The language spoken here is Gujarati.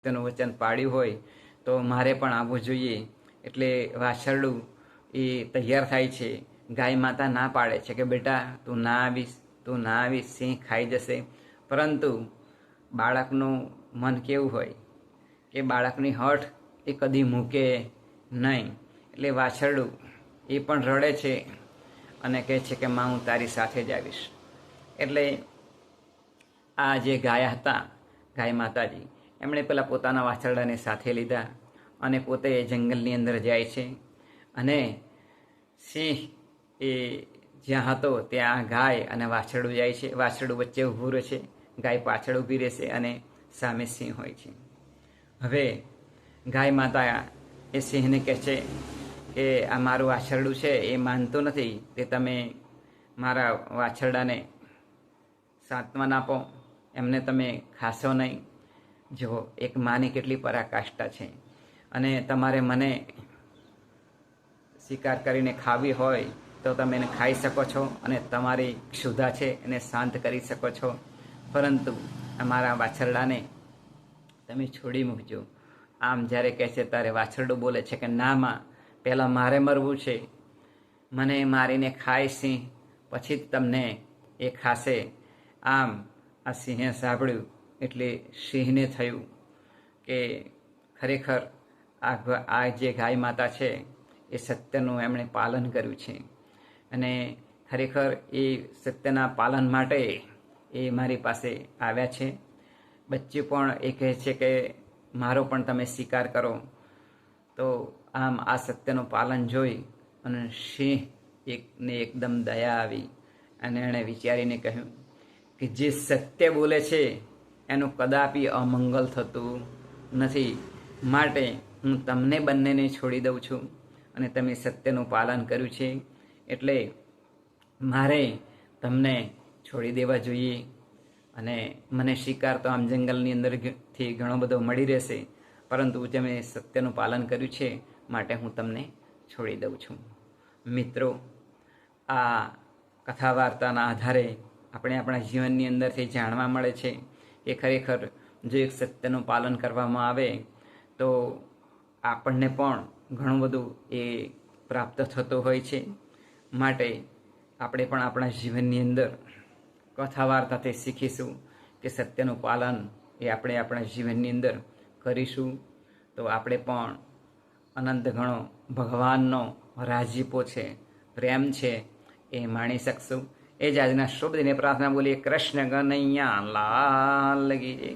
સત્યનું વચન પાળ્યું હોય તો મારે પણ આવવું જોઈએ. એટલે વાછરડું એ તૈયાર થાય છે. ગાય માતા ના પાડે છે કે બેટા તું ના આવીશ, સિંહ ખાઈ જશે. પરંતુ બાળકનું મન કેવું હોય કે બાળકની હઠ એ કદી મૂકે નહીં. એટલે વાછરડું એ પણ રડે છે અને કહે છે કે માં હું તારી સાથે જ આવીશ. એટલે આ જે ગાય હતા, ગાય માતાજી, એમણે પેલા પોતાના વાછરડાને સાથે લીધા અને પોતે જંગલની અંદર જાય છે. અને સિંહ એ જ્યાં હતો ત્યાં ગાય અને વાછરડું જાય છે. વાછરડું વચ્ચે ઊભું રહે છે, ગાય પાછળ ઊભી રહેશે અને સામે સિંહ હોય છે. હવે ગાય માતા એ સિંહને કહે છે કે આ મારું વાછરડું છે એ માનતું નથી, તે તમે મારા વાછરડાને સાંત્વન આપો, એમને તમે ખાશો નહીં. જુઓ એક માની કેટલી પરાકાષ્ઠા છે. અને તમારે મને શિકાર કરીને ખાવી હોય તો તમે એને ખાઈ શકો છો અને તમારી ક્ષુધા છે એને શાંત કરી શકો છો. પરંતુ અમારા વાછરડાને તમે છોડી મૂકજો. આમ જ્યારે કહે છે ત્યારે વાછરડું બોલે છે કે ના માં, પહેલાં મારે મરવું છે. મને મારીને ખાય સિંહ, પછી જ તમને એ ખાશે. આમ આ સિંહે સાંભળ્યું એટલે સિંહને થયું કે ખરેખર આ જે ગાય માતા છે એ સત્યનું એમણે પાલન કર્યું છે. અને ખરેખર એ સત્યના પાલન માટે એ મારી પાસે આવ્યા છે. બચ્ચું પણ એ કહે છે કે મારો પણ તમે સ્વીકાર કરો. તો આમ આ સત્યનું પાલન જોઈ અને સિંહ એકને એકદમ દયા આવી અને એણે વિચારીને કહ્યું કે જે સત્ય બોલે છે એનું કદાપી અમંગલ થતું નથી. માટે હું તમને બંનેને છોડી દઉં છું અને તમે સત્યનું પાલન કર્યું છે એટલે મારે તમને છોડી દેવા જોઈએ. અને મને શિકાર તો આમ જંગલની અંદરથી ઘણો બધો મળી રહેશે, પરંતુ તમે સત્યનું પાલન કર્યું છે માટે હું તમને છોડી દઉં છું. મિત્રો, આ કથા વાર્તાના આધારે આપણે આપણા જીવનની અંદરથી જાણવા મળે છે કે ખરેખર જો એક સત્યનું પાલન કરવામાં આવે તો આપણને પણ ઘણું બધું એ પ્રાપ્ત થતું હોય છે. માટે આપણે પણ આપણા જીવનની અંદર કથા વાર્તાથી શીખીશું કે સત્યનું પાલન એ આપણે આપણા જીવનની અંદર કરીશું તો આપણે પણ અનંત ઘણો ભગવાનનો રાજીપો છે, પ્રેમ છે એ માણી શકશું. એ જ આજના શુભ દિને પ્રાર્થના બોલીએ. કૃષ્ણ કનૈયા લાલ કી જય.